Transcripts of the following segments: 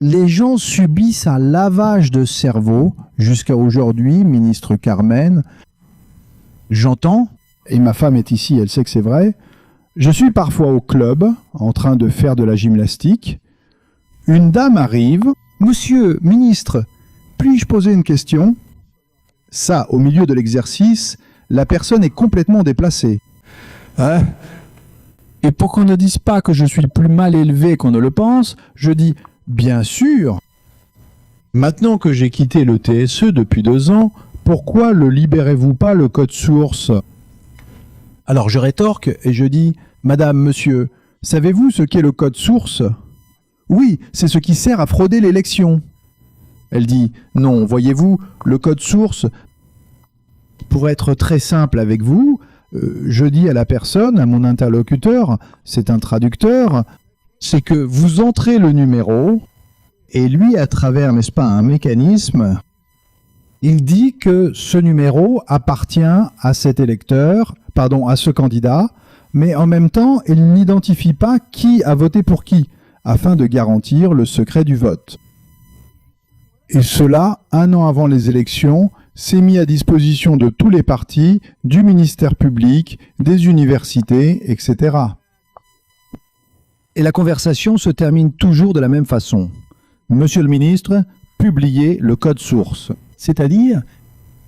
Les gens subissent un lavage de cerveau jusqu'à aujourd'hui, ministre Carmen. J'entends, et ma femme est ici, elle sait que c'est vrai, je suis parfois au club en train de faire de la gymnastique. Une dame arrive. Monsieur, ministre, puis-je poser une question? Ça, au milieu de l'exercice, la personne est complètement déplacée. Hein? Et pour qu'on ne dise pas que je suis plus mal élevé qu'on ne le pense, je dis « Bien sûr ». Maintenant que j'ai quitté le TSE depuis 2 ans, pourquoi ne libérez-vous pas le code source? Alors je rétorque et je dis « Madame, monsieur, savez-vous ce qu'est le code source? Oui, c'est ce qui sert à frauder l'élection. » Elle dit « Non, voyez-vous, le code source, pour être très simple avec vous, je dis à la personne, à mon interlocuteur, c'est un traducteur, c'est que vous entrez le numéro et lui, à travers, n'est-ce pas, un mécanisme, il dit que ce numéro appartient à cet électeur, pardon, à ce candidat, mais en même temps, il n'identifie pas qui a voté pour qui, afin de garantir le secret du vote. Et cela, 1 an avant les élections, s'est mis à disposition de tous les partis, du ministère public, des universités, etc. Et la conversation se termine toujours de la même façon. Monsieur le ministre, publiez le code source, c'est-à-dire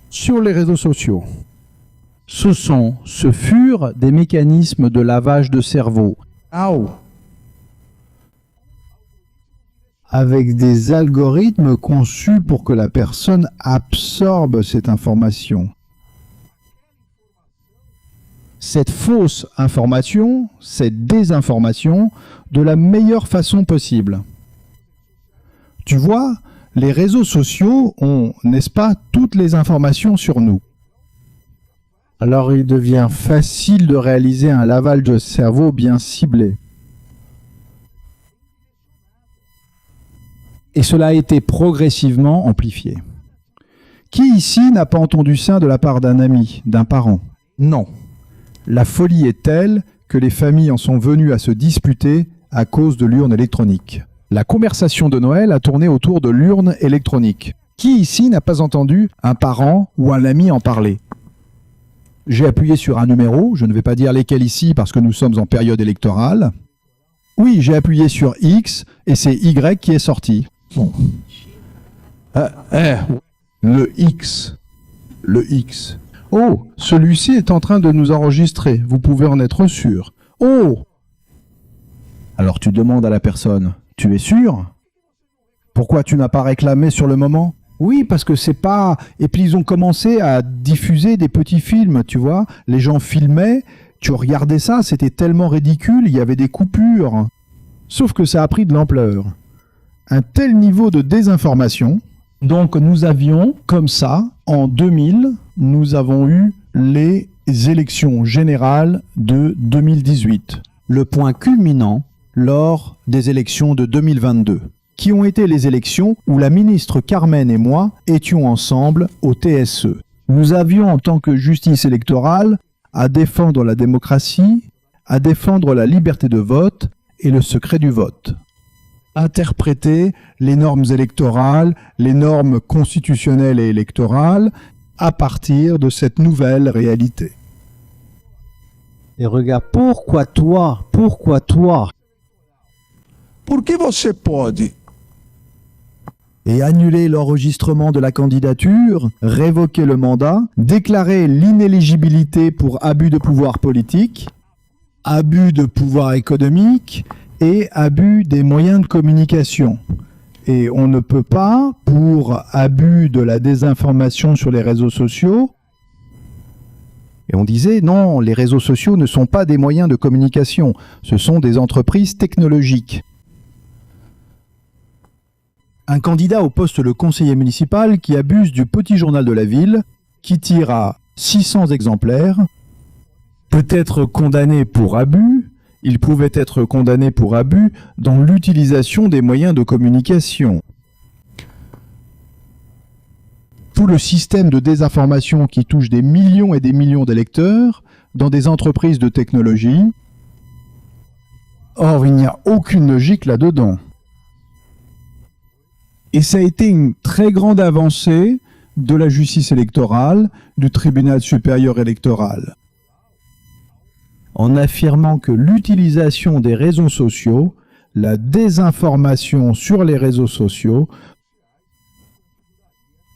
sur les réseaux sociaux. Ce furent des mécanismes de lavage de cerveau. Avec des algorithmes conçus pour que la personne absorbe cette information. Cette fausse information, cette désinformation, de la meilleure façon possible. Tu vois, les réseaux sociaux ont, n'est-ce pas, toutes les informations sur nous. Alors il devient facile de réaliser un lavage de cerveau bien ciblé. Et cela a été progressivement amplifié. Qui ici n'a pas entendu ça de la part d'un ami, d'un parent? Non. La folie est telle que les familles en sont venues à se disputer à cause de l'urne électronique. La conversation de Noël a tourné autour de l'urne électronique. Qui ici n'a pas entendu un parent ou un ami en parler? J'ai appuyé sur un numéro, je ne vais pas dire lesquels ici parce que nous sommes en période électorale. Oui, j'ai appuyé sur X et c'est Y qui est sorti. Bon. Le X. Le X. Oh, celui-ci est en train de nous enregistrer. Vous pouvez en être sûr. Oh! Alors tu demandes à la personne, tu es sûr? Pourquoi tu n'as pas réclamé sur le moment? Oui, parce que c'est pas... Et puis ils ont commencé à diffuser des petits films, tu vois. Les gens filmaient, tu regardais ça, c'était tellement ridicule, il y avait des coupures. Sauf que ça a pris de l'ampleur. Un tel niveau de désinformation. Donc nous avions, comme ça, en 2000, nous avons eu les élections générales de 2018. Le point culminant lors des élections de 2022, qui ont été les élections où la ministre Carmen et moi étions ensemble au TSE. Nous avions, en tant que justice électorale, à défendre la démocratie, à défendre la liberté de vote et le secret du vote. Interpréter les normes électorales, les normes constitutionnelles et électorales à partir de cette nouvelle réalité. Et regarde, pourquoi toi? Pourquoi toi? Por que você pode? Et annuler l'enregistrement de la candidature, révoquer le mandat, déclarer l'inéligibilité pour abus de pouvoir politique, abus de pouvoir économique et abus des moyens de communication. Et on ne peut pas, pour abus de la désinformation sur les réseaux sociaux, et on disait non, les réseaux sociaux ne sont pas des moyens de communication, ce sont des entreprises technologiques. Un candidat au poste de conseiller municipal qui abuse du petit journal de la ville, qui tire à 600 exemplaires, peut être condamné pour abus. Il pouvait être condamné pour abus dans l'utilisation des moyens de communication. Tout le système de désinformation qui touche des millions et des millions d'électeurs dans des entreprises de technologie. Or, il n'y a aucune logique là-dedans. Et ça a été une très grande avancée de la justice électorale, du tribunal supérieur électoral, en affirmant que l'utilisation des réseaux sociaux, la désinformation sur les réseaux sociaux,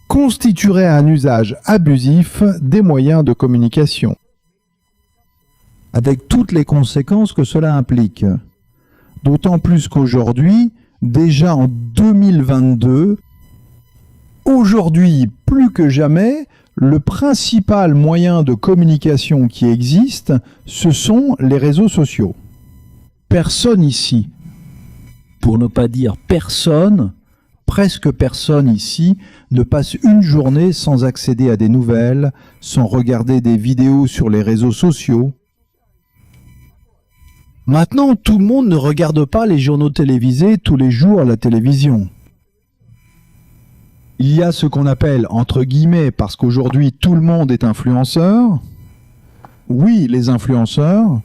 constituerait un usage abusif des moyens de communication, avec toutes les conséquences que cela implique. D'autant plus qu'aujourd'hui, déjà en 2022, aujourd'hui plus que jamais, le principal moyen de communication qui existe, ce sont les réseaux sociaux. Personne ici, pour ne pas dire personne, presque personne ici, ne passe une journée sans accéder à des nouvelles, sans regarder des vidéos sur les réseaux sociaux. Maintenant, tout le monde ne regarde pas les journaux télévisés tous les jours à la télévision. Il y a ce qu'on appelle, entre guillemets, parce qu'aujourd'hui tout le monde est influenceur. Oui, les influenceurs.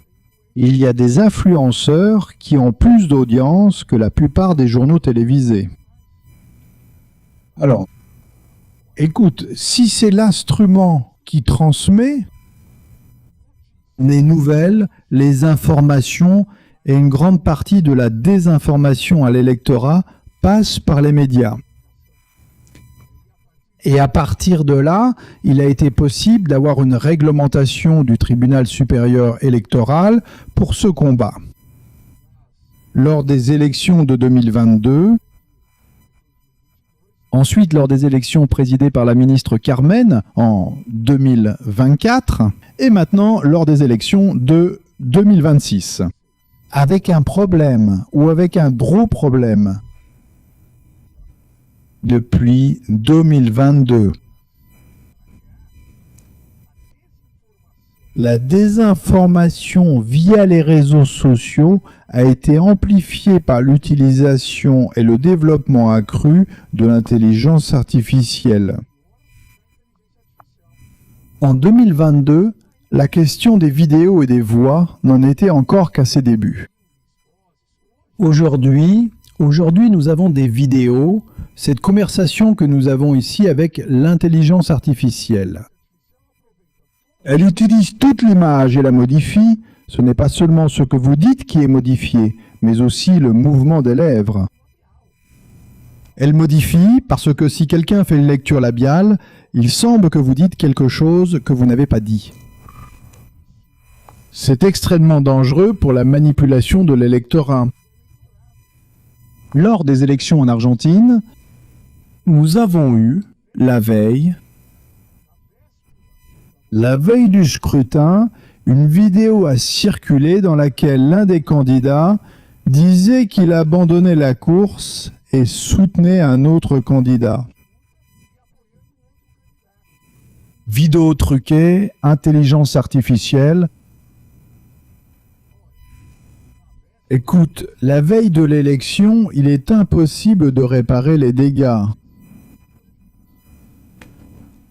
Il y a des influenceurs qui ont plus d'audience que la plupart des journaux télévisés. Alors, écoute, si c'est l'instrument qui transmet les nouvelles, les informations et une grande partie de la désinformation à l'électorat passe par les médias. Et à partir de là, il a été possible d'avoir une réglementation du tribunal supérieur électoral pour ce combat. Lors des élections de 2022, ensuite lors des élections présidées par la ministre Carmen en 2024, et maintenant lors des élections de 2026. Avec un problème, ou avec un gros problème, depuis 2022. La désinformation via les réseaux sociaux a été amplifiée par l'utilisation et le développement accru de l'intelligence artificielle. En 2022, la question des vidéos et des voix n'en était encore qu'à ses débuts. Aujourd'hui, nous avons des vidéos, cette conversation que nous avons ici avec l'intelligence artificielle. Elle utilise toute l'image et la modifie. Ce n'est pas seulement ce que vous dites qui est modifié, mais aussi le mouvement des lèvres. Elle modifie parce que si quelqu'un fait une lecture labiale, il semble que vous dites quelque chose que vous n'avez pas dit. C'est extrêmement dangereux pour la manipulation de l'électorat. Lors des élections en Argentine, nous avons eu, la veille du scrutin, une vidéo a circulé dans laquelle l'un des candidats disait qu'il abandonnait la course et soutenait un autre candidat. Vidéo truquée, intelligence artificielle. Écoute, la veille de l'élection, il est impossible de réparer les dégâts.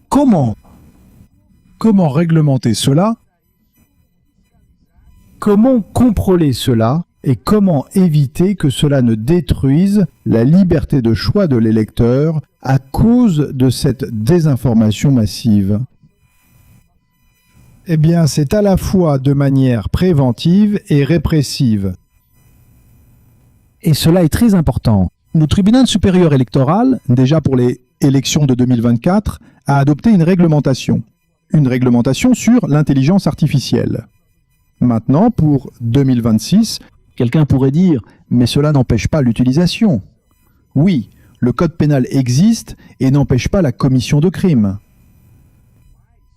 Comment réglementer cela? Comment contrôler cela? Et comment éviter que cela ne détruise la liberté de choix de l'électeur à cause de cette désinformation massive? Eh bien, c'est à la fois de manière préventive et répressive. Et cela est très important. Le tribunal supérieur électoral, déjà pour les élections de 2024, a adopté une réglementation sur l'intelligence artificielle. Maintenant, pour 2026, quelqu'un pourrait dire « mais cela n'empêche pas l'utilisation ». Oui, le code pénal existe et n'empêche pas la commission de crimes.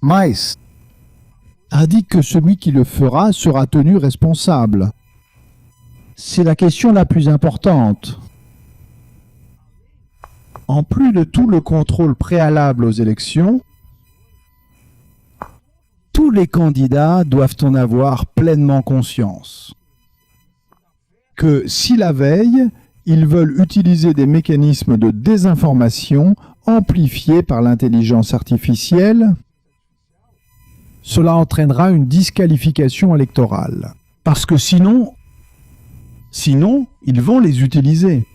Mais a dit que celui qui le fera sera tenu responsable. C'est la question la plus importante. En plus de tout le contrôle préalable aux élections, tous les candidats doivent en avoir pleinement conscience. Que si la veille, ils veulent utiliser des mécanismes de désinformation amplifiés par l'intelligence artificielle, cela entraînera une disqualification électorale. Parce que sinon, ils vont les utiliser.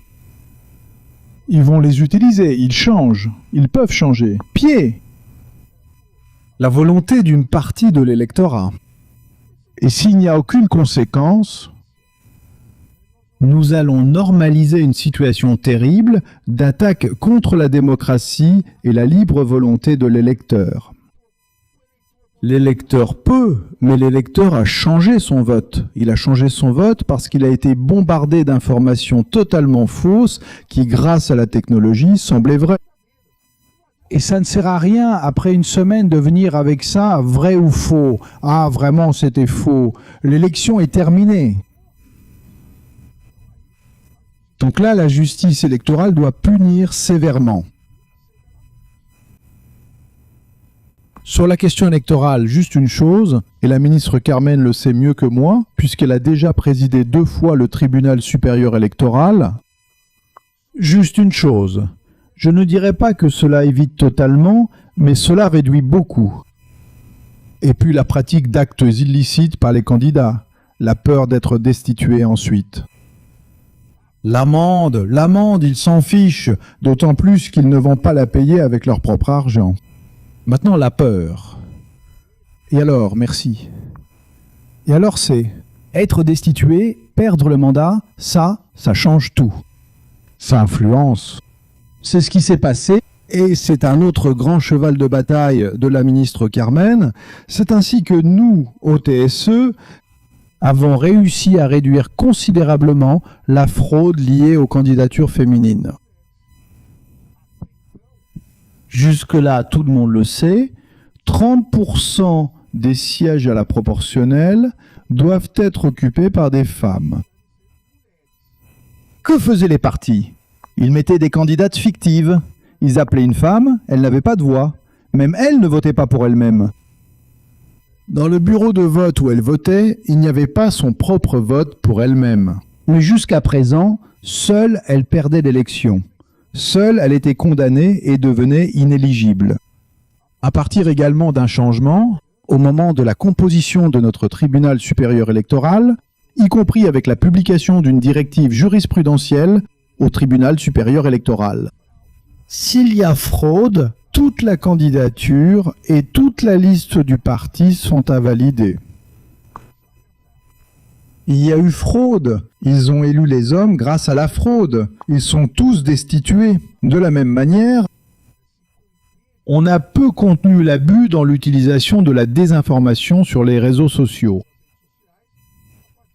Ils vont les utiliser, ils changent, ils peuvent changer. Pied. La volonté d'une partie de l'électorat. Et s'il n'y a aucune conséquence, nous allons normaliser une situation terrible d'attaque contre la démocratie et la libre volonté de l'électeur. L'électeur peut, mais l'électeur a changé son vote. Il a changé son vote parce qu'il a été bombardé d'informations totalement fausses qui, grâce à la technologie, semblaient vraies. Et ça ne sert à rien, après une semaine, de venir avec ça, vrai ou faux. Ah, vraiment, c'était faux. L'élection est terminée. Donc là, la justice électorale doit punir sévèrement. Sur la question électorale, juste une chose, et la ministre Carmen le sait mieux que moi, puisqu'elle a déjà présidé 2 fois le tribunal supérieur électoral. Juste une chose. Je ne dirais pas que cela évite totalement, mais cela réduit beaucoup. Et puis la pratique d'actes illicites par les candidats, la peur d'être destitué ensuite. L'amende, ils s'en fichent, d'autant plus qu'ils ne vont pas la payer avec leur propre argent. Maintenant, la peur. Et alors, merci. Et alors c'est être destitué, perdre le mandat, ça change tout. Ça influence. C'est ce qui s'est passé et c'est un autre grand cheval de bataille de la ministre Carmen. C'est ainsi que nous, au TSE, avons réussi à réduire considérablement la fraude liée aux candidatures féminines. Jusque-là, tout le monde le sait, 30% des sièges à la proportionnelle doivent être occupés par des femmes. Que faisaient les partis ? Ils mettaient des candidates fictives. Ils appelaient une femme, elle n'avait pas de voix. Même elle ne votait pas pour elle-même. Dans le bureau de vote où elle votait, il n'y avait pas son propre vote pour elle-même. Mais jusqu'à présent, seule elle perdait l'élection. Seule elle était condamnée et devenait inéligible. À partir également d'un changement, au moment de la composition de notre tribunal supérieur électoral, y compris avec la publication d'une directive jurisprudentielle au tribunal supérieur électoral. S'il y a fraude, toute la candidature et toute la liste du parti sont invalidées. Il y a eu fraude. Ils ont élu les hommes grâce à la fraude. Ils sont tous destitués. De la même manière, on a peu contenu l'abus dans l'utilisation de la désinformation sur les réseaux sociaux.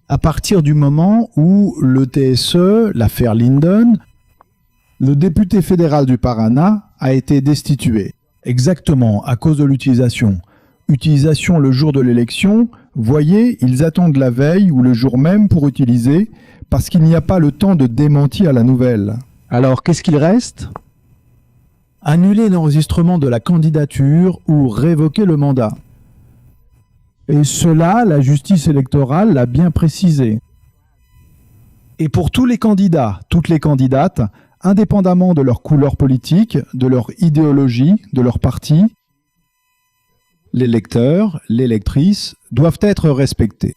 À partir du moment où le TSE, l'affaire Linden, le député fédéral du Paraná a été destitué. Exactement, à cause de l'utilisation. Utilisation le jour de l'élection, voyez, ils attendent la veille ou le jour même pour utiliser, parce qu'il n'y a pas le temps de démentir la nouvelle. Alors, qu'est-ce qu'il reste ? Annuler l'enregistrement de la candidature ou révoquer le mandat. Et cela, la justice électorale l'a bien précisé. Et pour tous les candidats, toutes les candidates, indépendamment de leur couleur politique, de leur idéologie, de leur parti, les lecteurs, les lectrices doivent être respectés.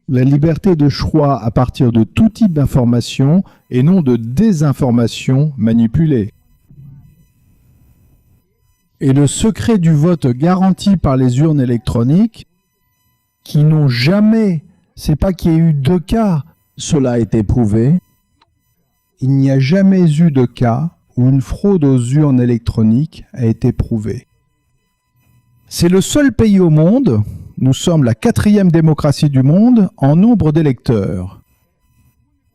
La liberté de choix à partir de tout type d'information et non de désinformation manipulée. Et le secret du vote garanti par les urnes électroniques, qui n'ont jamais, c'est pas qu'il y ait eu 2 cas, cela a été prouvé, il n'y a jamais eu de cas où une fraude aux urnes électroniques a été prouvée. C'est le seul pays au monde, nous sommes la 4e démocratie du monde en nombre d'électeurs.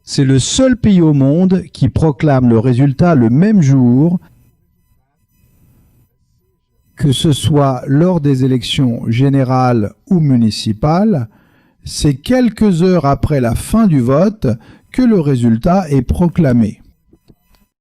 C'est le seul pays au monde qui proclame le résultat le même jour, que ce soit lors des élections générales ou municipales, c'est quelques heures après la fin du vote que le résultat est proclamé.